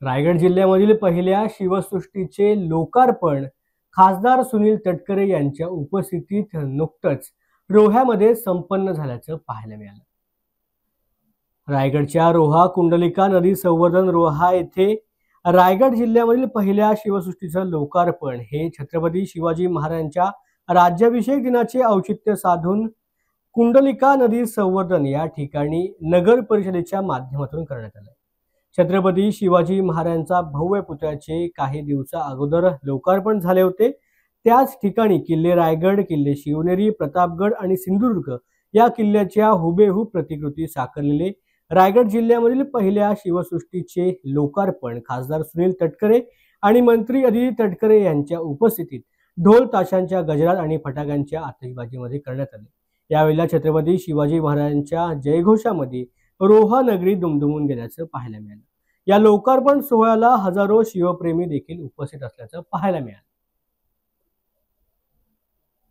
रायगड जिल्ह्यामधील पहिल्या शिवसृष्टीचे लोकार्पण खासदार सुनील तटकरे यांच्या उपस्थितीत नुकतंच रोह्यामध्ये संपन्न झाल्याचं पाहायला मिळालं। रायगडच्या रोहा कुंडलिका नदी संवर्धन रोहा येथे रायगड जिल्ह्यामधील पहिल्या शिवसृष्टीचं लोकार्पण हे छत्रपती शिवाजी महाराजांच्या राज्याभिषेक दिनाचे औचित्य साधून कुंडलिका नदी संवर्धन या ठिकाणी नगर परिषदेच्या माध्यमातून करण्यात आलं। छत्रपती शिवाजी महाराजांचा भव्य पुतळ्याचे काही दिवसा अगोदर लोकार्पण झाले होते। त्याच ठिकाणी किल्ले रायगड, किल्ले शिवनेरी, प्रतापगड आणि सिंधुदुर्ग या किल्ल्याच्या हुबेहूब प्रतिकृती साकारलेले रायगड जिल्ह्यामधील पहिल्या शिवसृष्टीचे लोकार्पण खासदार सुनील तटकरे आणि मंत्री अदिती तटकरे यांच्या उपस्थितीत ढोल ताशांच्या गजरात आणि फटाक्यांच्या आतिषबाजीमध्ये करण्यात आले। यावेळेला छत्रपती शिवाजी महाराजांच्या जयघोषामध्ये रोहा नगरी दुमदुमून गेल्याचं पाहायला मिळालं। या लोकार्पण सोहळ्याला हजारो शिवप्रेमी देखील उपस्थित असल्याचं पाहायला मिळालं।